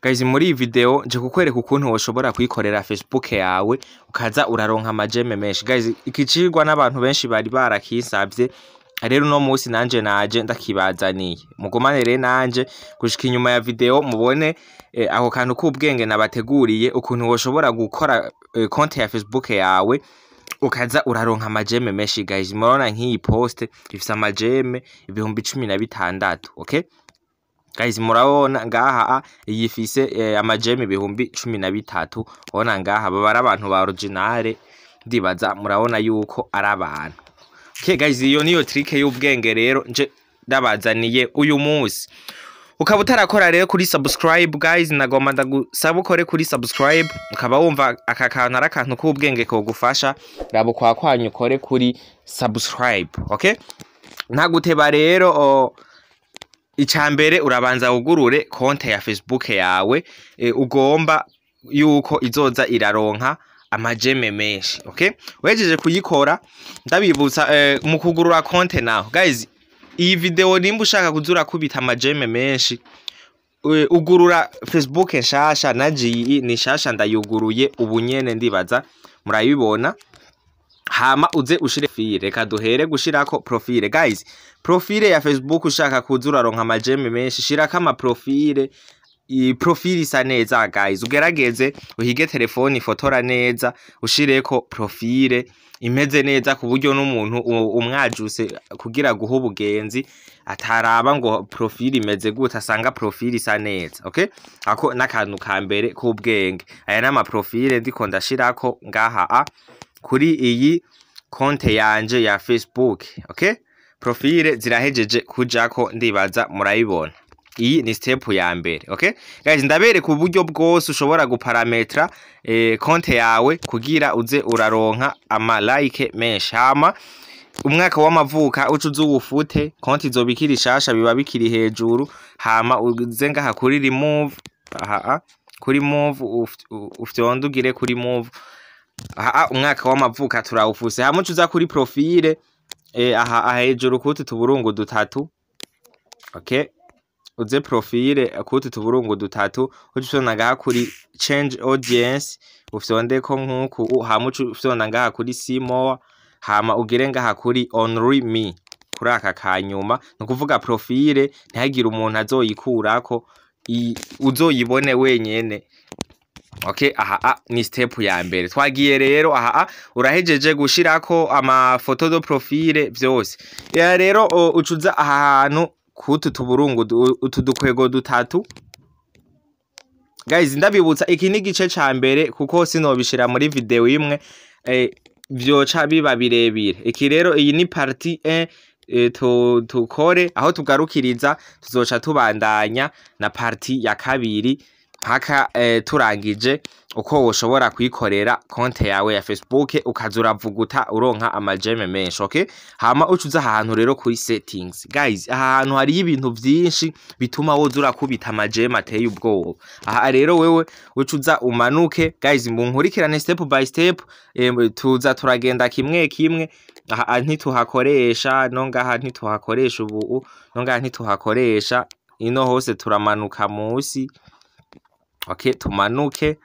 Guys, muri iyi video nje kukwereka ukuntu woshobora kuyikorera Facebook yawe ukaza uraronka amajeme menshi. Guys, ikicirwa n'abantu benshi bari barakisavye. Rero no musi nanje naje ndakibazaniye. Mugumane rero nanje gushika inyuma ya video mubone aho kantu k'ubwenge nabateguriye ukuntu woshobora gukora konti ya Facebook yawe ukaza uraronka amajeme menshi. Guys, murabona nk'iyi post ifise amajeme 16,000, okay? Guys, murabona ngaha yifise amajeme 13,000. Ubona ngaha babara abantu ba originale, ndibaza murabona yuko ari abantu. Okay guys, iyo niyo trick y'ubwenge rero nje ndabazaniye uyu munsi. Ukaba utarakora rero kuri subscribe guys, nagomba ndagusaba ukore kuri subscribe, ukaba wumva aka kantu ari akantu k'ubwenge ko gufasha rabo kwakwanyu ukore kuri subscribe, okay? Ntaguteba rero icambere urabanza ugurure konti ya Facebook yawe ugomba yuko izoza iraronka amajeme menshi, okay? Wejeje kuyikora ndabibutsa mu kugurura konti naho. Guys, iyi video nimba ushaka kuzura kubita amajeme menshi ugurura Facebook nshasha naji ni shasha ndayuguruye ubunyene ndibaza murayibona. Hama uze ushire profile, reka duhere gushirako profile. Guys, profile ya Facebook ushaka kuzura ronka amajeme menshi shirako ama profile. Profile isa neza guys, ugerageze uhige telefone ifotora neza ushireko profile imeze neza ku buryo n'umuntu umwajuse kugira guha ubugenzi ataraba ngo profile imeze gute asanga profile isa neza, okay? Ako nakantu ka mbere k'ubwenge. Aya nama profile ndiko ndashirako ngaha kuri iyi konti yanje ya Facebook, okay? Profile zirahejeje kujako ndibaza murayibona. Iyi ni step ya mbere, okay? Guys, ndabereka uburyo bwose ushobora guparametra konti yawe kugira uze uraronka ama like menshi. Hama umwaka w'amavuka ucuze uwufute, konti izobikira ishasha biba bikiri hejuru. Hama uze ngaha kuri remove, kuri move ufyondugire kuri move. Umwaka w'amavuka turawufuse. Hama ucuza kuri profile hejuru kutu tuburungu dutatu, okay? Uze profile akuti tuburungu dutatu ucusona ngaha kuri change audience ufyondeko nkuku. Hama ucusona ngaha kuri see more. Hama ugire ngaha kuri only me kuri aka kanyuma, nukuvuga profile ntihagire umuntu azoyikurako uzoyibone wenyene, okay? Ni step ya mbere. Twagiye rero urahejeje gushirako amafoto do profile vyose. Ya rero ucuza ahantu kutu tuburungu utudukwego dutatu. Guys, ndabibutsa iki ni gice ca mbere kuko sinobishira muri video imwe vyoca biba birebire. Iki rero iyi ni partie 1 tukore aho tugarukiriza tuzoca tubandanya na partie ya kabiri mpaka turangije uko woshobora kuyikorera konti yawe ya Facebook ukazura vuguta uronka amajeme menshi, okay? Hama ucuza ahantu rero kuri settings. Guys, ahantu hari ibintu vyinshi bituma wozura kubita amajeme ateye ubwoba. Rero wewe ucuza umanuke. Guys, munkurikirane step by step, tuza turagenda kimwe kimwe. Ntituhakoresha nongaha, ntituhakoresha ubu nongaha, ntituhakoresha ino hose turamanuka musi, okay? Tumanuke.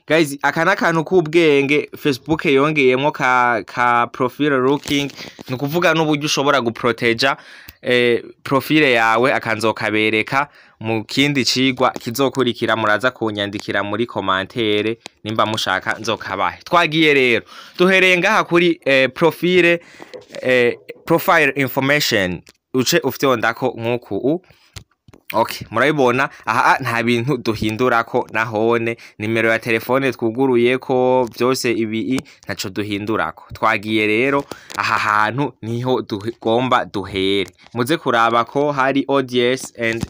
Guys, aka nakantu k'ubwenge Facebook yongeyemo ka profile looking, nukuvuga n'uburyo ushobora guproteja profile yawe akanzokabereka mu kindi cigwa kizokurikira. Muraza kunyandikira muri commentaire nimba mushaka nzokabahe. Twagiye rero duhereye ngaha kuri profile information uce ufyondako nkuku, okay? Murayibona nta bintu duhindurako nahone, nimero ya telefone twuguruyeko byose ibi ntaco duhindurako. Twagiye rero hantu niho tugomba duhere. Muze kuraba ko hari audience and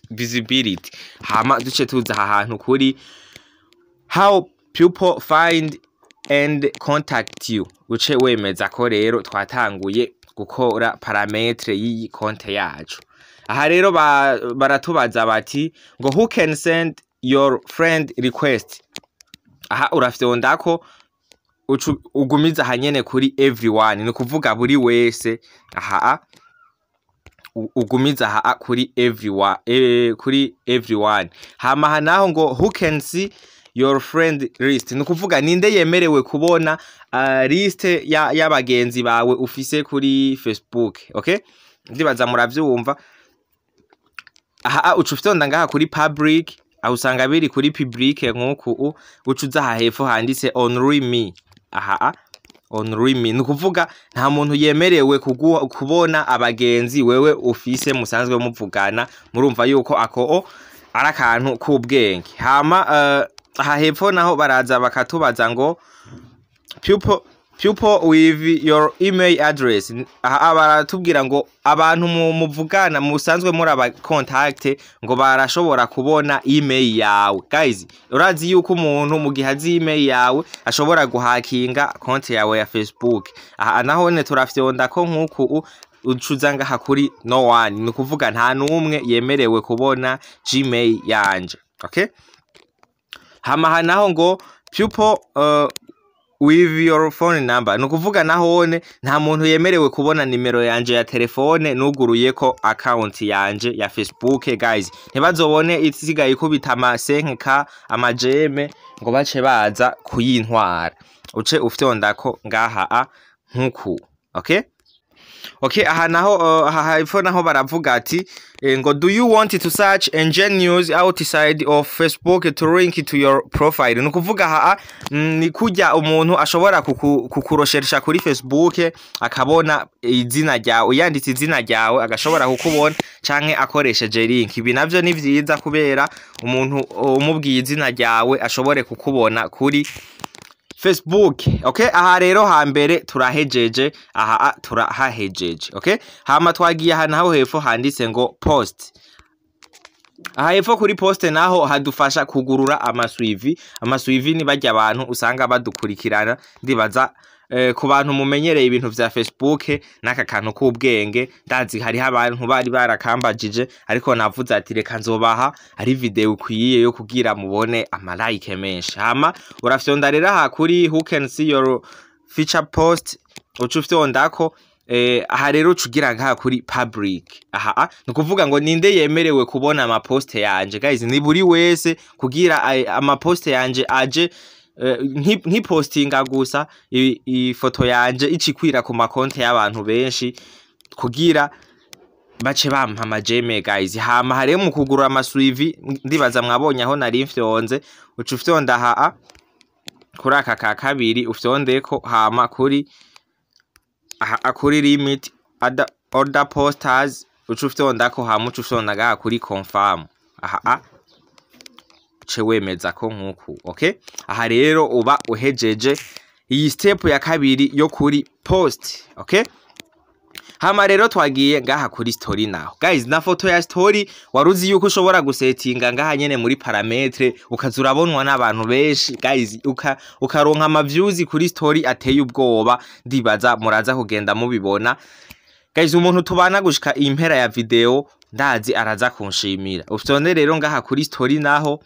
visibility. Hama duce tuza hantu kuri how people find and contact you. Uce wemeza ko rero twatanguye gukora parametre y'iyi konti yacu. Rero baratubaza bati ngo who can send your friend request. Urafyondako ugumiza hanyene kuri everyone, ni kuvuga buri wese. ugumiza aha kuri everyone hama naho ngo who can see your friend list nukuvuga ninde yemerewe kubona list y'abagenzi bawe ufise kuri Facebook. Okay, ndibaza muravyumva. Aha ucuftonda ngaha kuri public, aho usanga biri kuri public nkuko ucuza aha hepfo handitse only me. Aha only me nukuvuga nta muntu yemerewe kubona abagenzi wewe ufise musanzwe muvugana. Murumva yuko ako arakantu k'ubwenge. Hama aha hepfo naho baraza bakatubaza ngo people with your email address. Aha baratubwira ngo abantu muvugana musanzwe muri aba contact ngo barashobora kubona email yawe. Guys, urazi yuko umuntu mu gihe azi email yawe ashobora guhakinga konti yawe ya Facebook. Aha naho ne turafyonda ko nkuko ucuza ngaha kuri no one nukuvuga nta numwe yemerewe kubona Gmail yanje. Okay, hama naho ngo people with your phone number nukuvuga nahone nta muntu yemerewe kubona nimero yanje ya telefone nuguruye ko account yanje ya Facebook. Guys, ntibazobone isigaye kubita ama 5k amajeme ngo bace baza kuyintwara. Uce ufyonda ko ngaha nkuku. Okay, aha naho hepfo naho baravuga ati ngo do you want to search engine news outside of Facebook to link to your profile. Nukuvuga aha ni kujya umuntu ashobora kukurosheresha kuri Facebook akabona izina ryawe, yanditse izina ryawe agashobora kukubona canke akoresheje link. Ibi navyo ni vyiza kubera umuntu umubwiye izina ryawe ashobore kukubona kuri Facebook. Okay, aha rero hambere turahejeje, aha turahahejeje. Okay, hama twagiye aha naho hepfo handitse ngo post. Aha hepfo kuri post naho hadufasha kugurura amaswivi ni bajya abantu usanga badukurikirana. Ndibaza ku bantu mumenyereye ibintu vya Facebook naka kantu k'ubwenge ndazi hari abantu bari barakambajije, ariko navuze ati reka nzobaha ari video kwiye yo kugira mubone ama like menshi. Hama urafyonda rero aha kuri who can see your feature post ucufyondako aha rero cugira ngaha kuri public. Aha nukuvuga ngo ninde yemerewe kubona ama post yanje. Guys, ni buri wese kugira ama post yanje aje ntipostinga gusa ifoto yanje icikwira ku makonti y'abantu benshi kugira bace bampa amajeme. Guys, hama hare mu kugura amaswivi ndibaza mwabonye aho nari mfyonze. Ucufyonda aha kuri aka ka kabiri ufyondeko, hama kuri limit order posters ucufyondako, hama ucufyonda ngaha kuri confirm. Aha wemeza ko nkuku. Okay, aha rero uba uhejeje iyi step ya kabiri yo kuri post. Okay, hama rero twagiye ngaha kuri story naho. Guys, na foto ya story waruzi yuko ushobora gusetinga ngaha nyene muri parametre ukazurabonwa n'abantu benshi. Guys, ukaronka ama views kuri story ateye ubwoba. Ndibaza muraza kugenda mubibona. Guys, umuntu tubana gushika impera ya video ndazi araza kunshimira. Ufyonde rero ngaha kuri story naho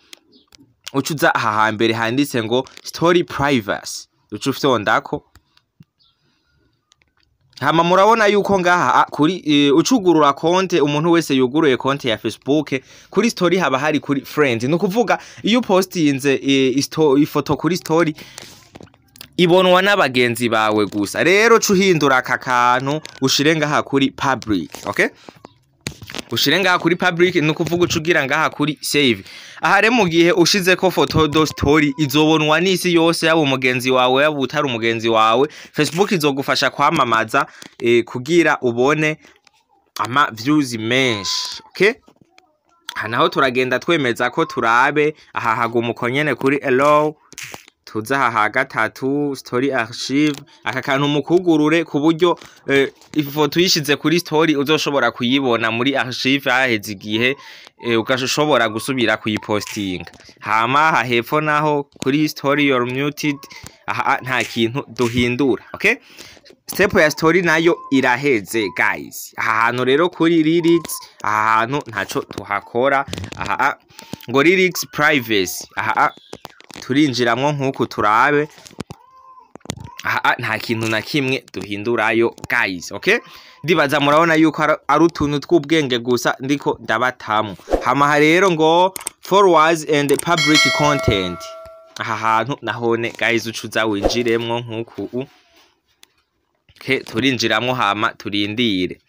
ucuza aha hambere handitse ngo story privacy. Ucufyondako, hama murabona yuko ngaha kuri ucugurura konte, umuntu wese yuguruye konte ya Facebook kuri story haba hari kuri friends. Nukuvuga iyo postinze ifoto kuri story ibonwa n'abagenzi bawe gusa. Rero cuhindura aka kantu ushire ngaha kuri public. Okay, ushire ngaha kuri public nukuvuga ucugira ngaha kuri save. Aha re mu gihe ushize ko photo do story izobonwa n'isi yose, yaba umugenzi wawe yaba utari umugenzi wawe. Facebook izogufasha kwamamaza kugira ubone ama views menshi. Okay, hanaho turagenda twemeza ko turabe aha hagumuko nyene kuri hello tuza aha gatatu story archive. Aka kantu mukugurure ku buryo ifoto yishize kuri story uzoshobora kuyibona muri archive aheze igihe ukashobora gusubira kuyipostinga. Hama hahepfo naho kuri story you're muted aha nta kintu duhindura. Okay, step ya story nayo iraheze. Guys, aha hantu rero kuri lyrics aha hantu ntaco tuhakora. Aha ngo lyrics privacy. Aha turinjiramwo nkuko turabe. aha nta kintu na kimwe duhindurayo guys. Okay, ndibaza murabona yuko ari utuntu tw'ubwenge gusa ndiko ndabatamwe. Hama rero ngo forwards and public content, aha hantu nahone guys ucuza winjiremwo nkuku. Okay, turinjiramwo hama turindire.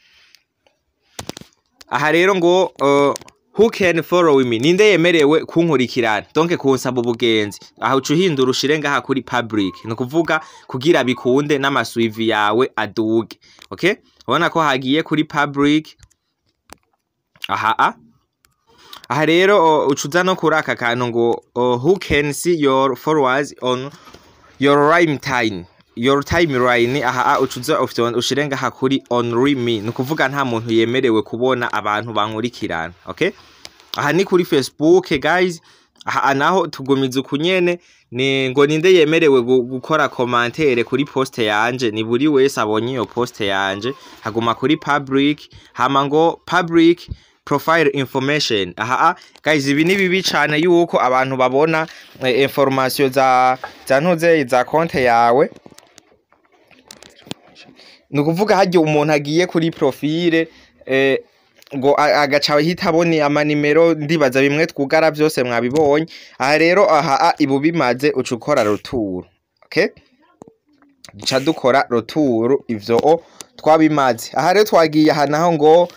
Aha rero ngo who can follow me, ninde yemerewe kunkurikirana, donc kunsaba ubugenzi. Aha ucuhindura ushire ngaha kuri public, no kuvuga kugira bikunde n'amasuivi yawe aduge. Okay, ubona ko hagiye kuri public. Aha rero ucuza no kuri aka kantu ngo who can see your followers on your timeline. Aha ucuza ushire ngaha kuri only me, no kuvuga nta muntu yemerewe kubona abantu bankurikirana. Okay, aha ni kuri Facebook guys. Aha naho tugumiza ukunyene ni ngo ninde yemerewe gukora commentaire kuri post yanje, ni buri wese abonye iyo post yanje. Haguma kuri public, hama ngo public profile information. Aha guys, ibi ni bibi cyane yuko abantu babona information za ntuze za konte yawe. Nukuvuga hagiye umuntu agiye kuri profile ngo agaca hitabone ama nimero, ndibaza bimwe twugara byose mwabibonye. Aha rero ibu bimaze ucukora retour. Okay, duca dukora retour ivyo twabimaze. Aha rero twagiye naho ngo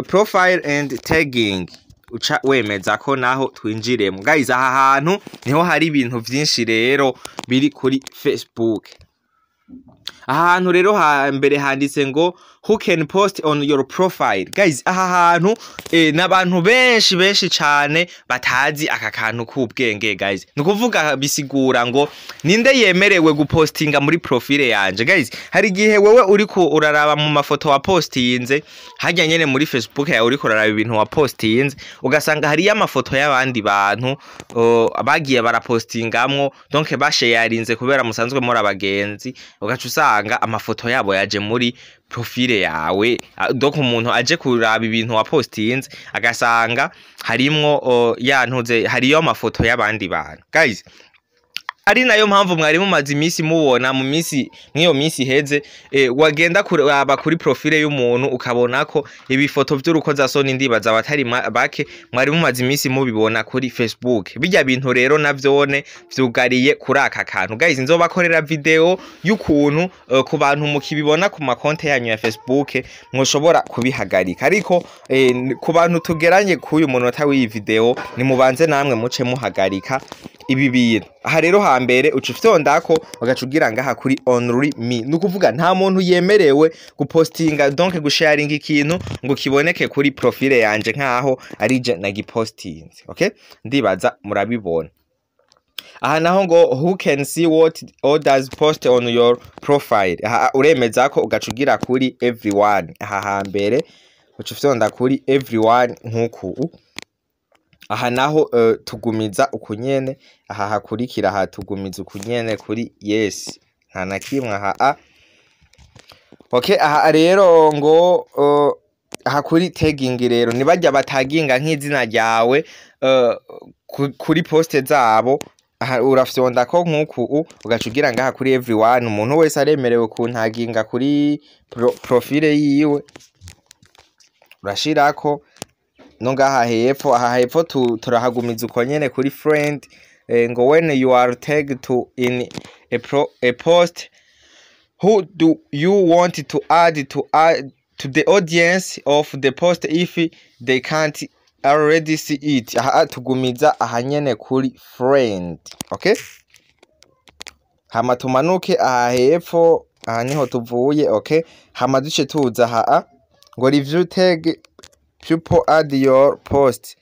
profile and tagging, uca wemeza ko naho twinjiremo guys. Aha hantu niho hari ibintu byinshi rero biri kuri Facebook. Aha hantu rero mbere handitse ngo who can post on your profile guys. Aha hantu n'abantu benshi cyane batazi aka kantu k'ubwenge guys. Nukuvuga bisigura ngo ninde yemerewe gupostinga muri profile yanje guys. Hari gihe wewe uriko uraraba mu mafoto wa postinze hajya nyene muri Facebook yawe, uriko uraraba ibintu wa postinze ugasanga hari amafoto y'abandi bantu bagiye barapostingamwo, donc basharinze kubera musanzwe muri abagenzi, ugaca usanga amafoto yabo yaje muri profile yawe. Donc umuntu aje kuraba ibintu wa postinze agasanga harimwo yantuze hariyo amafoto y'abandi bantu guys. Ari nayo mpamvu mwari mumaze imisi mubona mu misi nk'iyo misi heze wagenda kuraba kuri profile y'umuntu ukabona ko ibifoto by'urukozasoni, ndibaza abatari bake mwari mumaze imisi mubibona kuri Facebook. Bijya bintu rero navyone vyugariye kuri aka kantu guys. Nzobakorera video y'ukuntu ku bantu mukibibona ku makonte yanyu ya Facebook mwoshobora kubihagarika, ariko ku bantu tugeranye kuyu munota w'iyi video ni mubanze namwe muce muhagarika ibi bintu. Aha rero hambere ucufyondako ugacugira ngaha kuri only me, nukuvuga nta muntu yemerewe gupostinga, donc gusharing ikintu ngo kiboneke kuri profile yanje nkaho ari je nagipostinze. Okay, ndibaza murabibona. Aha naho ngo who can see what others post on your profile. Aha uremeza ko ugacugira kuri everyone. Aha hambere ucufyonda kuri everyone nkuku. Aha naho tugumiza ukunyene. Aha hakurikira aha tugumiza ukunyene kuri yes, nta na kimwe aha. Okay, aha rero ngo aha kuri tagging rero nibajya bataginga nk'izina ryawe kuri poste zabo. Aha urafyonda ko nkuku ugacugira ngaha kuri everyone. Umuntu wese aremerewe kuntaginga kuri profile yiwe, urashirako no ngaha hepfo. Aha hepfo turahagumiza uko nyene kuri friend ngo when you are tagged to in a post, who do you want to add to the audience of the post if they can't already see it. Aha tugumiza aha nyene kuri friend. Okay, hama tumanuke aha hepfo. Aha niho tuvuye. Okay, hama duce tuza aha ngo review tag people add your post.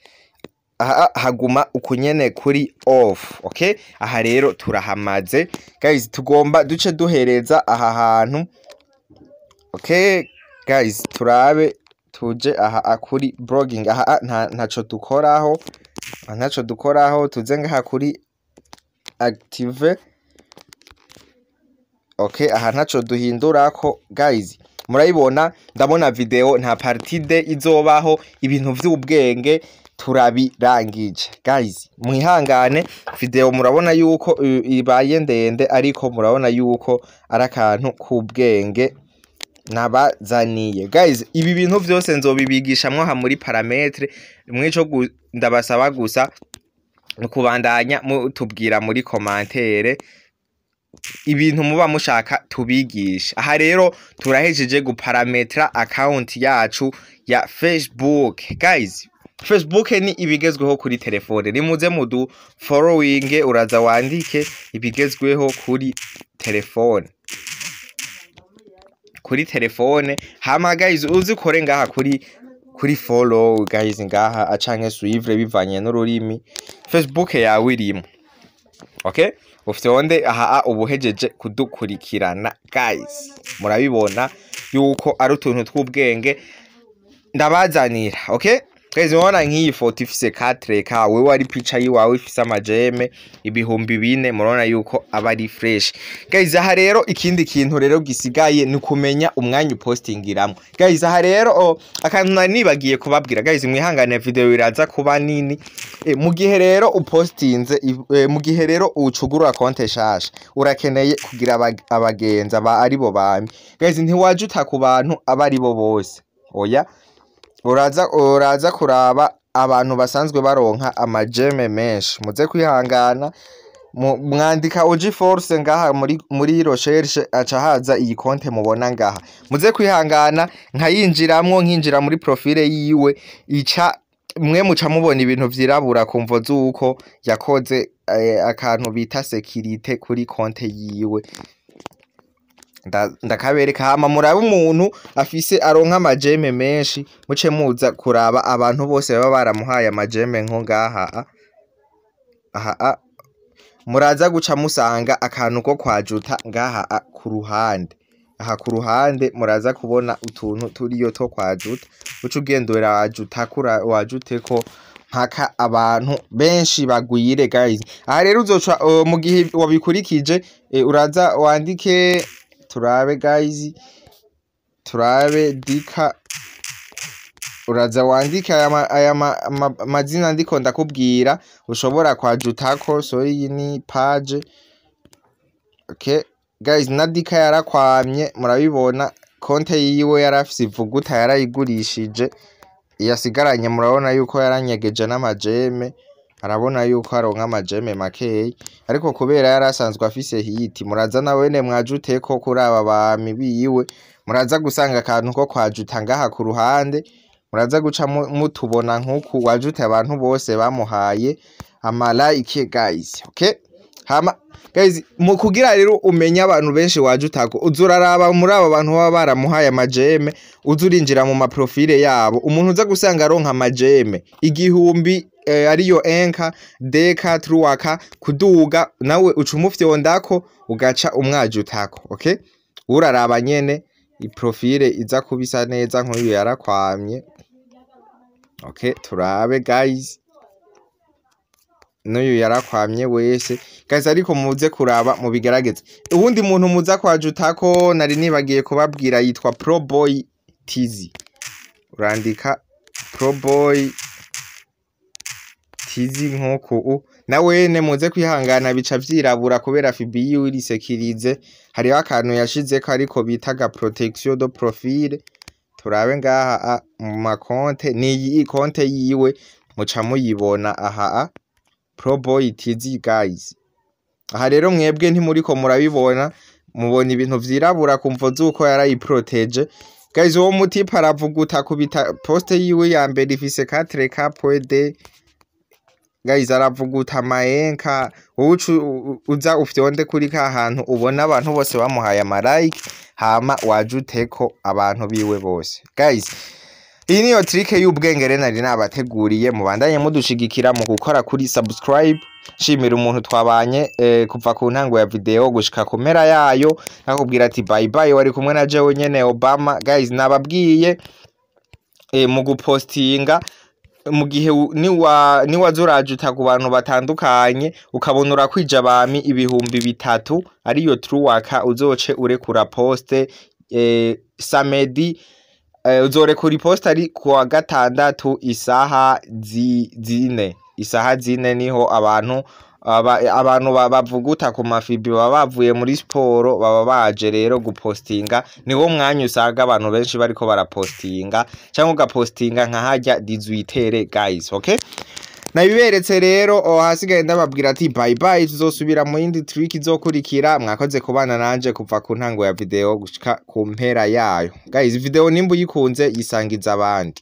Aha haguma ukunyene kuri off. Okay, aha rero turahamaze guys. Tugomba duce duhereza aha hantu. Okay guys, turabe tuje aha kuri blogging. Aha ntaco dukoraho, tuze ngaha kuri active. Okay, aha ntaco duhindurako guys. murayibona ndabona video nta partide izobaho ibintu vy'ubwenge turabirangije guys mwihangane video murabona yuko ibaye ndende ariko murabona yuko ari akantu k'ubwenge nabazaniye guys ibi bintu vyose nzobibigishamwo ha muri parametre mwico ndabasaba gusa kubandanya mutubwira muri commentaire ibintu muba mushaka tubigisha aha rero turahejeje guparametra account yacu ya Facebook guys Facebook ni ibigezweho kuri telefone nimuze mudu following uraza wandike ibigezweho kuri telefone hama guys uzikore ngaha kuri follow guys ngaha acanke suivre bivanye n'ururimi Facebook yawe irimo okay ufite wonde aha ubuhejeje kudukurikirana guys murabibona yuko ari utuntu tw'ubwenge ndabazanira okay guys mubona nk'iyi foto ifise 4K wewe ari picha yiwawe ifise amajeme ibihumbi 4 murabona yuko aba ari fresh guys aha rero ikindi kintu rero gisigaye ni kumenya umwanya postingiramwe guys aha rero akantu nari nibagiye kubabwira guys mwihangane video iraza kuba nini mu gihe rero upostinze mu gihe rero ucugurura konte shasha urakeneye kugira abagenza ba aribo bami guys ntiwajuta ku bantu abari bo bose oya uraza kuraba abantu basanzwe baronka amajeme menshi muze kwihangana mwandika OG Force ngaha muri recherche aca haza iyi konte mubona ngaha muze kwihangana nkayinjiramwo nkinjira muri profile yiwe ica mwe muca mubona ibintu vyirabura kumvo zuko yakoze akantu bita security kuri konte yiwe ndakabereka hama murabe umuntu afise aronka amajeme menshi muce muza kuraba abantu bose baba baramuhaye amajeme nko ngaha aha muraza guca musanga akantu ko kwajuta ngaha ku ruhande aha ku ruhande muraza kubona utuntu turiyo to kwajuta uca ugendera wajute ko mpaka abantu benshi bagwire guys aha rero uzoca mu gihe wabikurikije uraza wandike turabe guys turabe dika uraza wandika aya mazina ndiko ndakubwira ushobora kwajutako so iyi ni page okay guys na dika yarakwamye murabibona konte yiwe yarafise ivuguta yarayigurishije yasigaranye murabona yuko yaranyegeje n'amajeme arabona yuko aronka amajeme makeyi ariko kubera yarasanzwe afise hiti muraza nawene mwajuteko kuri aba bami biwe muraza gusanga akantu ko kwajuta ngaha ku ruhande muraza guca mutubona nkuku wajute abantu bose bamuhaye amalike guys okay hama guys mu kugira rero umenya abantu benshi wajutako uzuraraba muri aba bantu baba baramuhaye amajeme uzurinjira mu maprofile yabo umuntu uza gusanga aronka amajeme igihumbi ariyo enka deka truwaka kuduga nawe ucumufyondako ugaca umwajutako okay uraraba nyene iprofile iza kubisa neza nk'uyu yarakwamye okay turabe guys n'uyu yarakwamye wese guys ariko muze kuraba mu bigerageze ubundi muntu muza kwajutako nari nibagiye kubabwira yitwa Proboy TZ urandika Proboy TZ nk'uko nawene muze kwihangana bica vyirabura kubera fibi yiwe irisekirize hariho akantu yashizeko ariko bitaga protection de profile turabe ngaha mu makonte ni iyi konte yiwe muca muyibona aha Proboy TZ guys aha rero mwebwe ntimuriko murabibona mubona ibintu vyirabura kumvo zuko yarayiprotege guys uwo mutipa aravuguta kubita poste yiwe ya mbere ifise 4K pwede guys aravuguta maenka uza ufyonde kuri ka hantu ubona abantu bose bamuhaye amalike hama wajuteko abantu biwe bose guys iyi niyo trick y'ubwenge rero nari nabateguriye mubandanye mudushigikira mu gukora kuri subscribe shimira umuntu twabanye kuva ku ntango ya video gushika ku mpera yayo nakubwira ati bye bye wari kumwe na jewe nyene Obama guys nababwiye mu gupostinga mu gihe niwazurajuta ku bantu batandukanye ukabona urakwija abami ibihumbi 3 ariyo truwaka uzoce urekura poste samedi uzorekura iposta ari kuwa gatandatu isaha zine niho abantu bavuguta ku mafibi baba bavuye muri sport baba baje rero gupostinga, niwo mwanya usanga abantu benshi bariko barapostinga cyangwa ugapostinga nka harya 18 guys. Okay, nabiberetse rero hasigaye ndababwira ati bye bye, tuzosubira mu yindi trick izokurikira. Mwakoze kubana nanje kuva ku ntango ya video gushika ku mpera yayo guys. Video nimba uyikunze yisangiza abandi.